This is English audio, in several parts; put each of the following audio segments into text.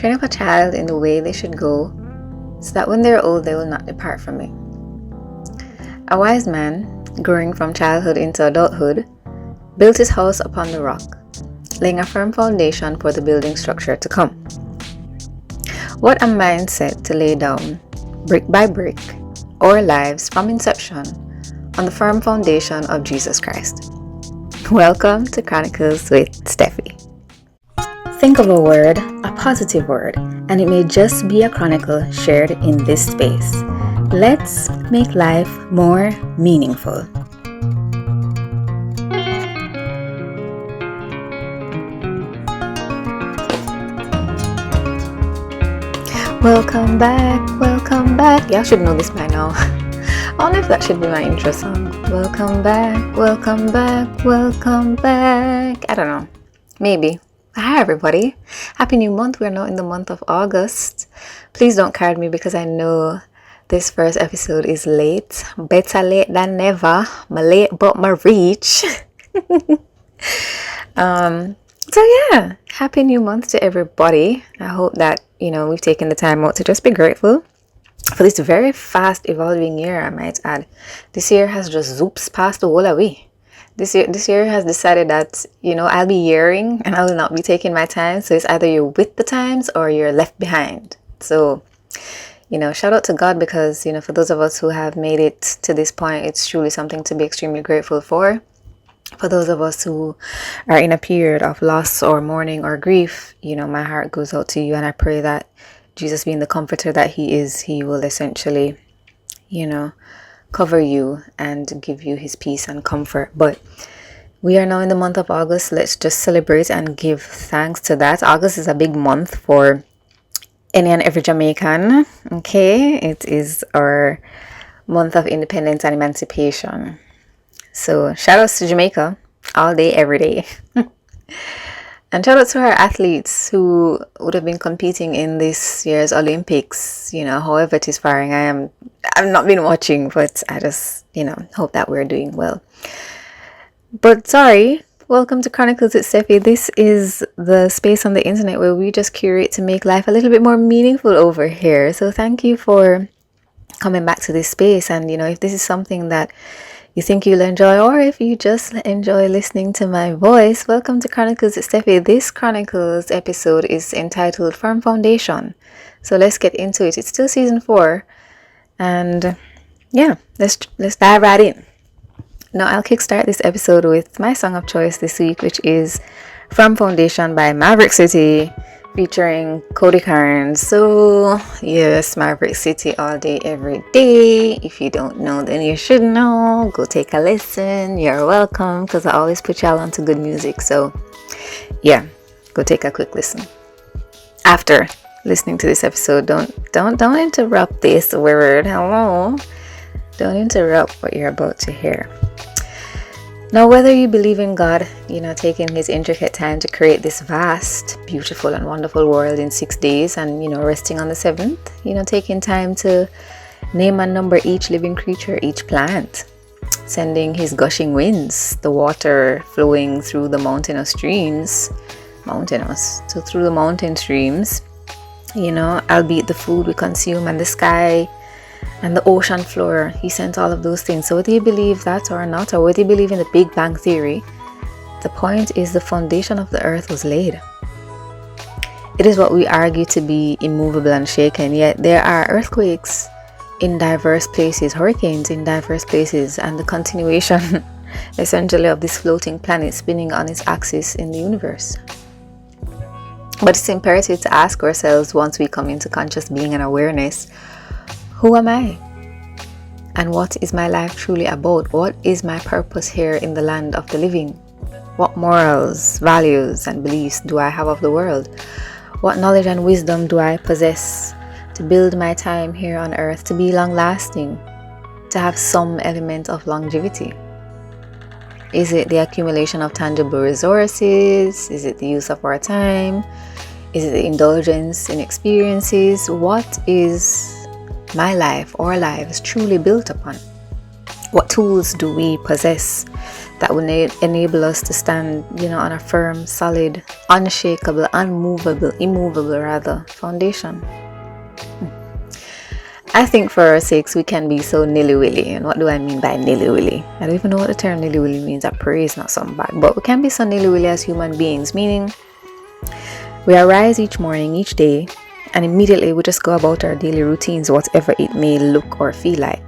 train up a child in the way they should go, so that when they're old, they will not depart from it. A wise man, growing from childhood into adulthood, built his house upon the rock, laying a firm foundation for the building structure to come. What a mindset to lay down, brick by brick, our lives from inception on the firm foundation of Jesus Christ. Welcome to Chronicles with Stephie. Think of a word, a positive word, and it may just be a chronicle shared in this space. Let's make life more meaningful. Welcome back. Y'all should know this by now. I wonder if that should be my intro song. Welcome back. I don't know. Maybe. Hi everybody. Happy new month. We're now in the month of August. Please don't card me because I know this first episode is late. Better late than never. My late but my reach. So yeah, happy new month to everybody. I hope that, we've taken the time out to just be grateful for this very fast evolving year, I might add. This year has just zoops past the whole away. This year has decided that, I'll be yearing and I will not be taking my time. So it's either you're with the times or you're left behind. So, shout out to God because, for those of us who have made it to this point, it's truly something to be extremely grateful for. For those of us who are in a period of loss or mourning or grief, my heart goes out to you, and I pray that Jesus, being the comforter that he is, he will essentially, cover you and give you his peace and comfort. But we are now in the month of August. Let's just celebrate and give thanks to that. August is a big month for any and every Jamaican. Okay, it is our month of independence and emancipation. So shout outs to Jamaica all day, every day. And shout out to our athletes who would have been competing in this year's Olympics, however it is faring. I've not been watching, but I just, hope that we're doing well. But sorry, welcome to Chronicles with Stephie. This is the space on the internet where we just curate to make life a little bit more meaningful over here. So thank you for coming back to this space. And, if this is something that you think you'll enjoy, or if you just enjoy listening to my voice, welcome to Chronicles with Stephie. This Chronicles episode is entitled Firm Foundation. So let's get into it. It's still season 4. And yeah, let's dive right in. Now I'll kickstart this episode with my song of choice this week, which is Firm Foundation by Maverick City, featuring Cody Carnes. So yes, Maverick City all day, every day. If you don't know, then you should know. Go take a listen. You're welcome, because I always put y'all onto good music. So yeah, go take a quick listen. After listening to this episode, don't interrupt this word. Hello. Don't interrupt what you're about to hear. Now, whether you believe in God, taking his intricate time to create this vast, beautiful and wonderful world in 6 days and, resting on the 7th, taking time to name and number each living creature, each plant, sending his gushing winds, the water flowing through the through the mountain streams, albeit the food we consume, and the sky and the ocean floor. He sent all of those things. So whether you believe that or not, or whether you believe in the Big Bang Theory, the point is the foundation of the earth was laid. It is what we argue to be immovable and shaken, yet there are earthquakes in diverse places, hurricanes in diverse places, and the continuation essentially of this floating planet spinning on its axis in the universe. But it's imperative to ask ourselves, once we come into conscious being and awareness, who am I? And what is my life truly about? What is my purpose here in the land of the living? What morals, values, and beliefs do I have of the world? What knowledge and wisdom do I possess to build my time here on earth to be long-lasting, to have some element of longevity? Is it the accumulation of tangible resources? Is it the use of our time? Is it the indulgence in experiences? What is my life, our lives, truly built upon? What tools do we possess that will enable us to stand, on a firm, solid, unshakable, unmovable, immovable rather, foundation. I think for our sakes we can be so nilly-willy. And what do I mean by nilly-willy? I don't even know what the term nilly-willy means. I pray it's not something bad. But we can be so nilly-willy as human beings, meaning we arise each morning, each day, and immediately we just go about our daily routines, whatever it may look or feel like.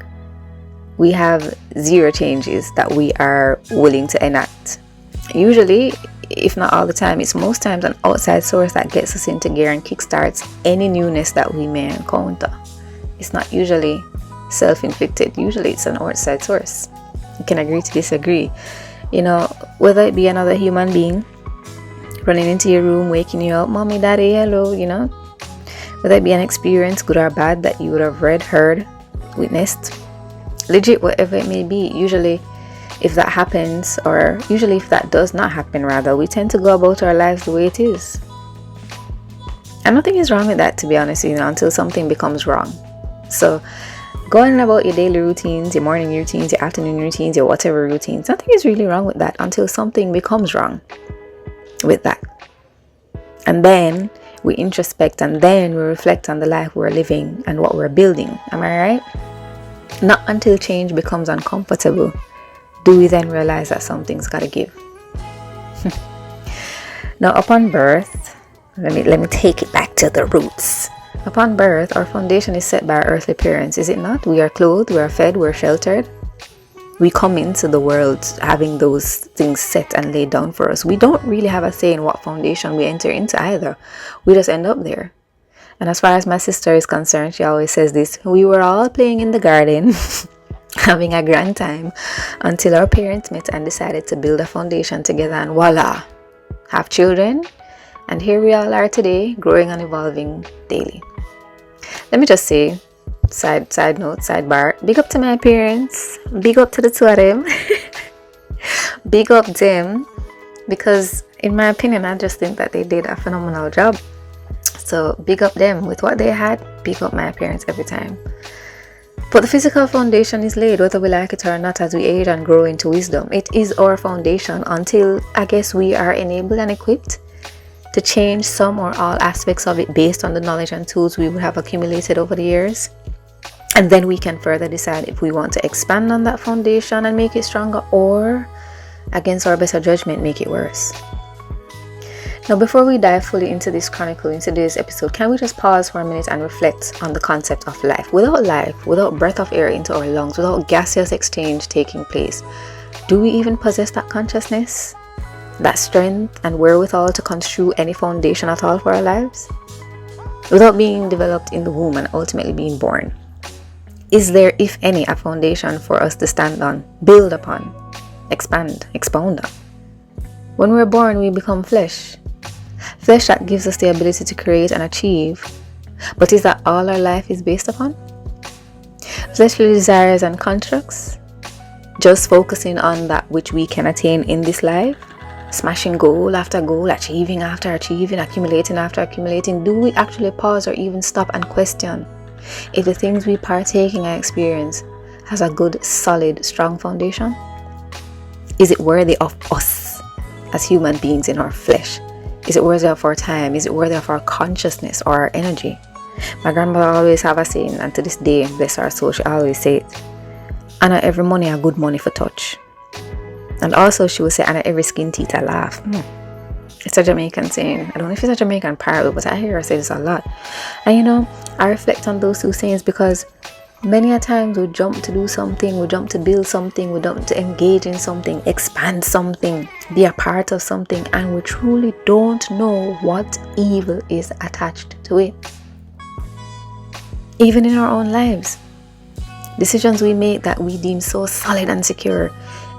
We have zero changes that we are willing to enact. Usually, if not all the time, it's most times an outside source that gets us into gear and kickstarts any newness that we may encounter. It's not usually self-inflicted. Usually it's an outside source. You can agree to disagree. Whether it be another human being running into your room, waking you up, mommy, daddy, hello, whether it be an experience, good or bad, that you would have read, heard, witnessed, legit, whatever it may be. Usually if that happens, or usually if that does not happen rather, we tend to go about our lives the way it is. And nothing is wrong with that, to be honest, until something becomes wrong. So going about your daily routines, your morning routines, your afternoon routines, your whatever routines, nothing is really wrong with that until something becomes wrong with that. And then we introspect, and then we reflect on the life we're living and what we're building. Am I right? Not until change becomes uncomfortable do we then realize that something's got to give. Now, upon birth, let me take it back to the roots. Upon birth, our foundation is set by our earthly parents, is it not? We are clothed, we are fed, we're sheltered. We come into the world having those things set and laid down for us. We don't really have a say in what foundation we enter into either. We just end up there. And as far as my sister is concerned, she always says this: we were all playing in the garden, having a grand time, until our parents met and decided to build a foundation together, and voila, have children. And here we all are today, growing and evolving daily. Let me just say, side note, sidebar, big up to my parents, big up to the two of them, big up them, because in my opinion, I just think that they did a phenomenal job. So big up them with what they had, big up my parents every time. But the physical foundation is laid, whether we like it or not, as we age and grow into wisdom. It is our foundation until, I guess, we are enabled and equipped to change some or all aspects of it based on the knowledge and tools we would have accumulated over the years. And then we can further decide if we want to expand on that foundation and make it stronger, or, against our better judgment, make it worse. Now, before we dive fully into this chronicle, into today's episode, can we just pause for a minute and reflect on the concept of life? Without breath of air into our lungs, without gaseous exchange taking place, do we even possess that consciousness, that strength and wherewithal to construe any foundation at all for our lives? Without being developed in the womb and ultimately being born, is there, if any, a foundation for us to stand on, build upon, expand, expound on? When we're born, we become flesh that gives us the ability to create and achieve. But is that all our life is based upon? Fleshly desires and constructs, just focusing on that which we can attain in this life, smashing goal after goal, achieving after achieving, accumulating after accumulating. Do we actually pause or even stop and question if the things we partake in and experience has a good, solid, strong foundation? Is it worthy of us as human beings in our flesh? Is it worthy of our time? Is it worthy of our consciousness or our energy? My grandmother always have a saying, and to this day, bless her soul, she always say it: "And every money a good money for touch." And also she would say, "And every skin teeth a laugh." It's a Jamaican saying. I don't know if it's a Jamaican parallel, but I hear her say this a lot. And I reflect on those two sayings because many a times we jump to do something, we jump to build something, we jump to engage in something, expand something, be a part of something, and we truly don't know what evil is attached to it. Even in our own lives, decisions we make that we deem so solid and secure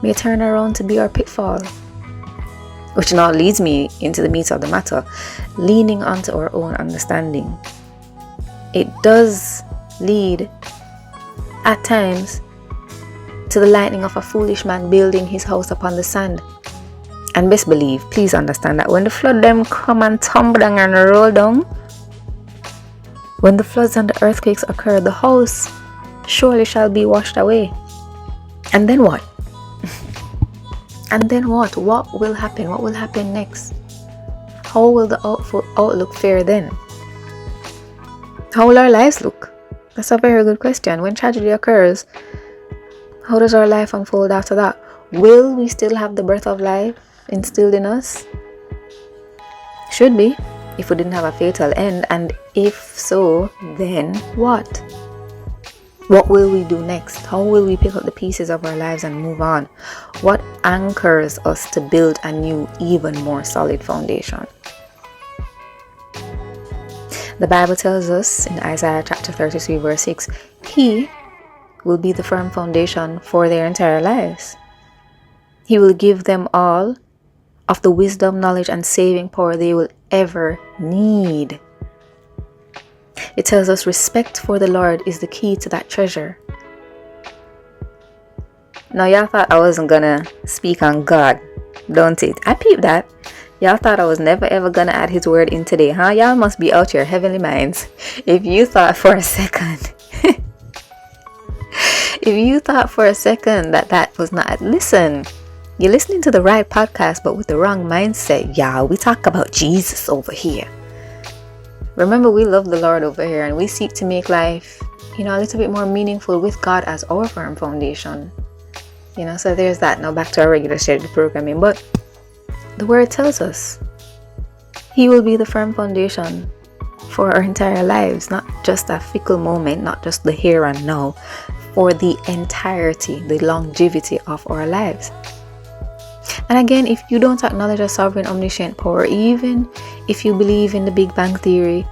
may turn around to be our pitfall. Which now leads me into the meat of the matter, leaning onto our own understanding. It does lead at times to the lightning of a foolish man building his house upon the sand. And best believe, please understand that when the flood them come and tumble down and roll down, when the floods and the earthquakes occur, the house surely shall be washed away. And then what? And then what? What will happen? What will happen next? How will the outlook fare then? How will our lives look? That's a very good question. When tragedy occurs, how does our life unfold after that? Will we still have the breath of life instilled in us? Should be, if we didn't have a fatal end. And if so, then what? What will we do next? How will we pick up the pieces of our lives and move on? What anchors us to build a new, even more solid foundation? The Bible tells us in Isaiah chapter 33 verse 6, He will be the firm foundation for their entire lives. He will give them all of the wisdom, knowledge, and saving power they will ever need. It tells us respect for the Lord is the key to that treasure. Now, y'all thought I wasn't gonna speak on God, don't it? I peeped that. Y'all thought I was never ever gonna add his word in today, huh? Y'all must be out your heavenly minds. If you thought for a second that was not, listen, you're listening to the right podcast, but with the wrong mindset, y'all. We talk about Jesus over here. Remember, we love the Lord over here, and we seek to make life, a little bit more meaningful with God as our firm foundation. So there's that. Now back to our regular scheduled programming. But the word tells us He will be the firm foundation for our entire lives, not just a fickle moment, not just the here and now, for the entirety, the longevity of our lives. And again, if you don't acknowledge a sovereign, omniscient power, even if you believe in the Big Bang Theory,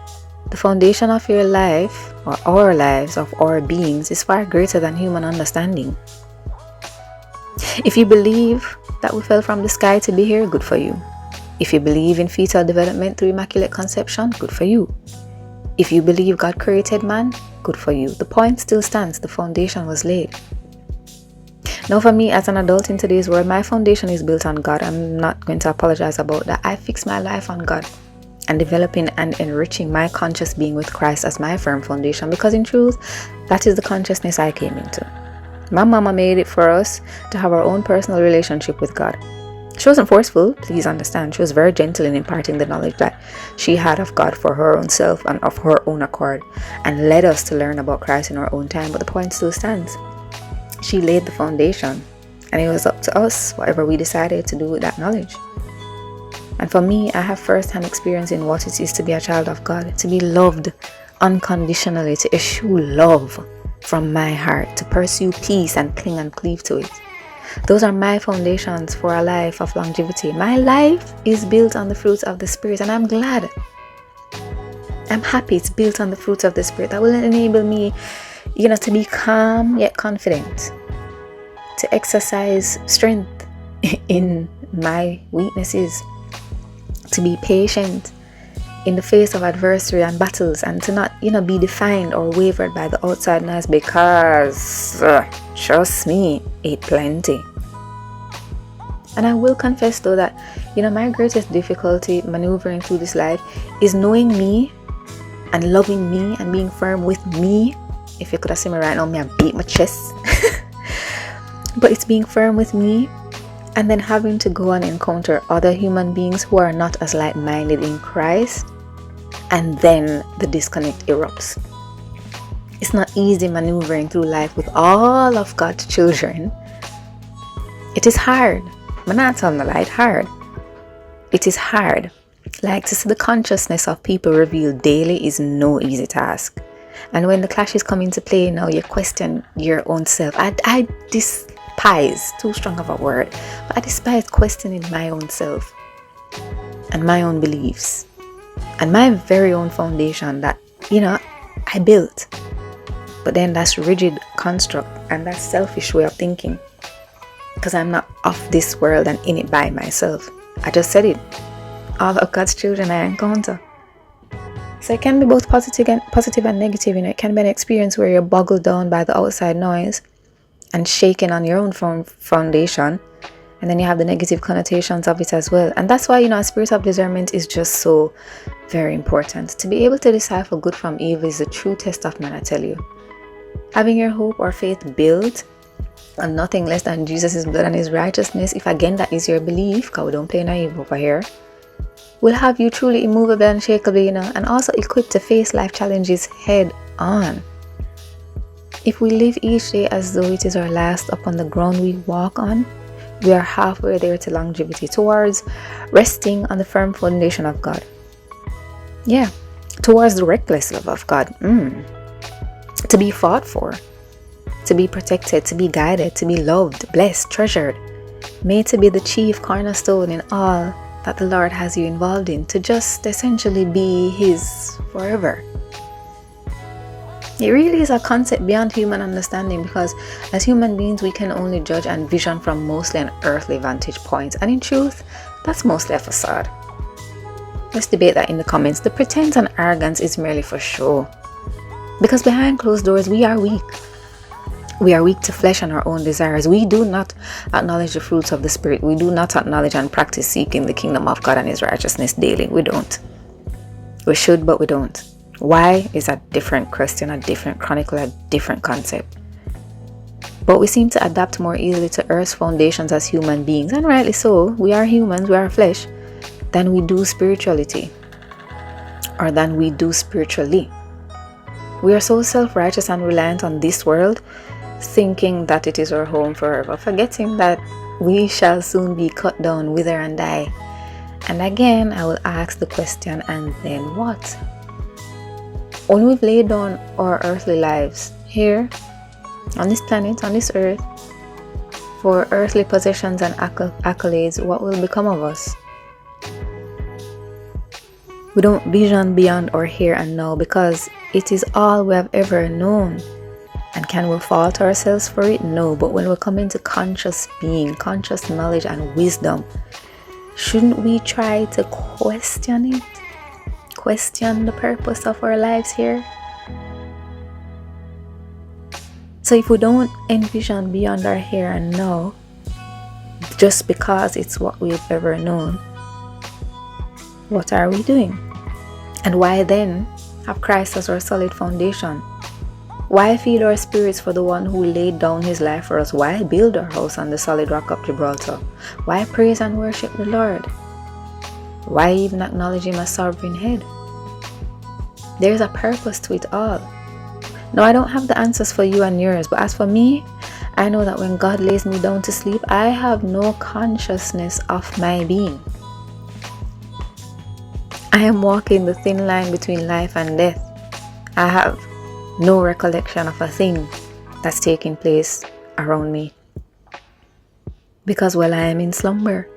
the foundation of your life, or our lives, of our beings, is far greater than human understanding. If you believe that we fell from the sky to be here, good for you. If you believe in fetal development through immaculate conception, good for you. If you believe God created man, good for you. The point still stands. The foundation was laid. Now, for me, as an adult in today's world, my foundation is built on God. I'm not going to apologize about that. I fix my life on God and developing and enriching my conscious being with Christ as my firm foundation, because in truth, that is the consciousness I came into. My mama made it for us to have our own personal relationship with God. She wasn't forceful, please understand. She was very gentle in imparting the knowledge that she had of God for her own self and of her own accord, and led us to learn about Christ in our own time. But the point still stands. She laid the foundation, and it was up to us, whatever we decided to do with that knowledge. And for me, I have first-hand experience in what it is to be a child of God, to be loved unconditionally, to eschew love from my heart, to pursue peace and cling and cleave to it. Those are my foundations for a life of longevity. My life is built on the fruits of the Spirit, and I'm glad. I'm happy it's built on the fruits of the Spirit. That will enable me, to be calm yet confident, to exercise strength in my weaknesses, to be patient in the face of adversity and battles, and to not, be defined or wavered by the outside noise, because, trust me, it plenty. And I will confess though that, my greatest difficulty maneuvering through this life is knowing me and loving me and being firm with me. If you could have seen me right now, I beat my chest. But it's being firm with me, and then having to go and encounter other human beings who are not as like-minded in Christ, and then the disconnect erupts. It's not easy maneuvering through life with all of God's children. It is hard. I'm not telling the lie, it's hard. It is hard. Like, to see the consciousness of people revealed daily is no easy task. And when the clashes come into play, now you question your own self. I despise, too strong of a word, but I despise questioning my own self and my own beliefs and my very own foundation that, I built. But then that's rigid construct and that's selfish way of thinking, because I'm not of this world and in it by myself. I just said it. All of God's children I encounter. So it can be both positive and negative. It can be an experience where you're boggled down by the outside noise and shaken on your own foundation, and then you have the negative connotations of it as well. And that's why, a spirit of discernment is just so very important. To be able to decipher good from evil is the true test of man, I tell you. Having your hope or faith built and nothing less than Jesus' blood and his righteousness, if again that is your belief, because we don't play naive over here, will have you truly immovable and unshakable, and also equipped to face life challenges head on. If we live each day as though it is our last upon the ground we walk on, we are halfway there to longevity, towards resting on the firm foundation of God. Yeah, towards the reckless love of God. To be fought for, to be protected, to be guided, to be loved, blessed, treasured, made to be the chief cornerstone in all that the Lord has you involved in, to just essentially be His forever. It really is a concept beyond human understanding, because as human beings we can only judge and vision from mostly an earthly vantage point, and in truth that's mostly a facade. Let's debate that in the comments. The pretense and arrogance is merely for show, because behind closed doors we are weak. We are weak to flesh and our own desires. We do not acknowledge the fruits of the Spirit. We do not acknowledge and practice seeking the kingdom of God and His righteousness daily. We don't. We should, but we don't. Why is a different question, a different chronicle, a different concept. But we seem to adapt more easily to earth's foundations as human beings, and rightly so. We are humans, we are flesh, than we do spirituality, or than we do spiritually. We are so self-righteous and reliant on this world, thinking that it is our home forever, forgetting that we shall soon be cut down, wither and die. And again, I will ask the question, and then what? When we've laid down our earthly lives here on this planet, on this earth, for earthly possessions and accolades, what will become of us? We don't vision beyond our here and now, because it is all we have ever known. And can we fault ourselves for it? No. But when we come into conscious being, conscious knowledge and wisdom, shouldn't we try to question it? Question the purpose of our lives here? So if we don't envision beyond our here and now, just because it's what we've ever known, what are we doing? And why then have Christ as our solid foundation? Why feed our spirits for the one who laid down his life for us? Why build our house on the solid rock of Gibraltar? Why praise and worship the Lord? Why even acknowledge Him as sovereign head? There's a purpose to it all. Now, I don't have the answers for you and yours, but as for me, I know that when God lays me down to sleep, I have no consciousness of my being. I am walking the thin line between life and death. I have no recollection of a thing that's taking place around me, because while I am in slumber,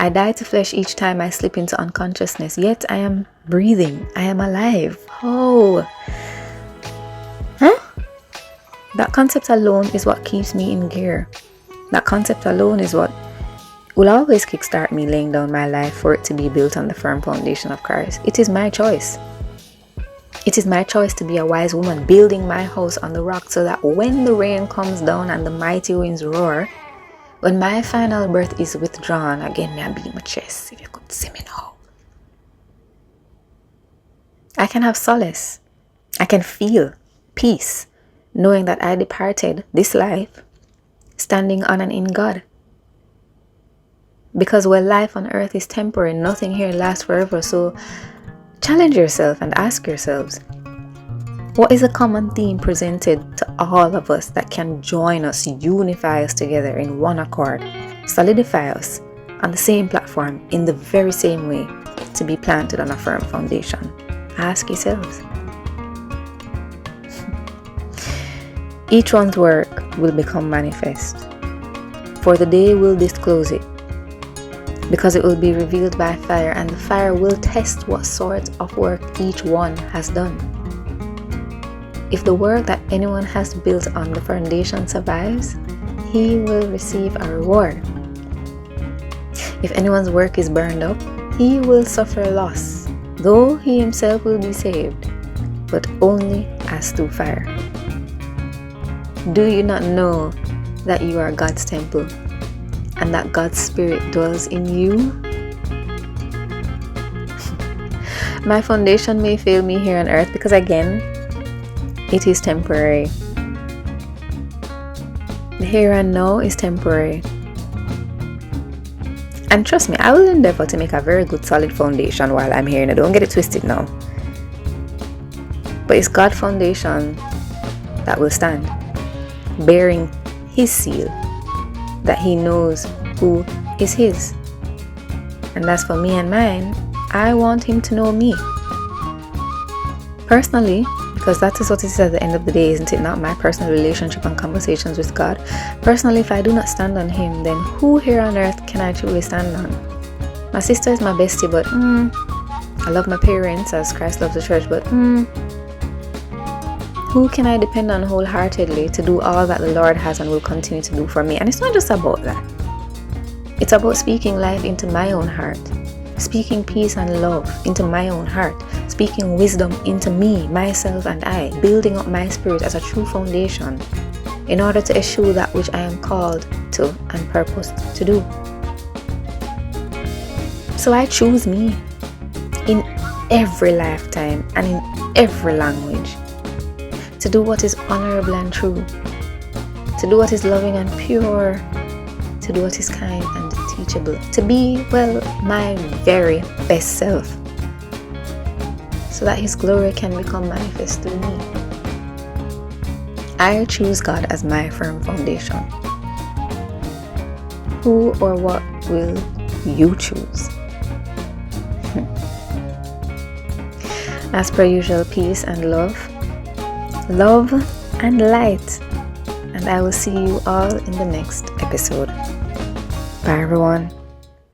I die to flesh each time I slip into unconsciousness, yet I am breathing, I am alive. Oh, that concept alone is what keeps me in gear. That concept alone is what will always kickstart me laying down my life for it to be built on the firm foundation of Christ. It is my choice. It is my choice to be a wise woman, building my house on the rock, so that when the rain comes down and the mighty winds roar, when my final breath is withdrawn, again, may I beat my chest, if you could see me now, I can have solace. I can feel peace, knowing that I departed this life standing on and in God. Because while life on earth is temporary, nothing here lasts forever. So challenge yourself and ask yourselves, what is a common theme presented to all of us that can join us, unify us together in one accord, solidify us on the same platform in the very same way, to be planted on a firm foundation? Ask yourselves. Each one's work will become manifest, for the day will disclose it, because it will be revealed by fire, and the fire will test what sort of work each one has done. If the work that anyone has built on the foundation survives, he will receive a reward. If anyone's work is burned up, he will suffer loss, though he himself will be saved, but only as through fire. Do you not know that you are God's temple, and that God's Spirit dwells in you? My foundation may fail me here on earth, because again, it is temporary. The here and now is temporary. And trust me, I will endeavor to make a very good solid foundation while I'm here. Now, don't get it twisted now. But it's God's foundation that will stand, bearing His seal, that He knows who is His. And as for me and mine, I want Him to know me. Personally, because that is what it is at the end of the day, isn't it? Not my personal relationship and conversations with God. Personally, if I do not stand on Him, then who here on earth can I truly stand on? My sister is my bestie, but I love my parents as Christ loves the church, but who can I depend on wholeheartedly to do all that the Lord has and will continue to do for me? And it's not just about that. It's about speaking life into my own heart, speaking peace and love into my own heart, speaking wisdom into me, myself and I, building up my spirit as a true foundation in order to eschew that which I am called to and purposed to do. So I choose me in every lifetime and in every language to do what is honorable and true, to do what is loving and pure, to do what is kind and teachable, to be, well, my very best self, so that His glory can become manifest through me. I choose God as my firm foundation. Who or what will you choose? As per usual, peace and love and light. And I will see you all in the next episode. Bye everyone.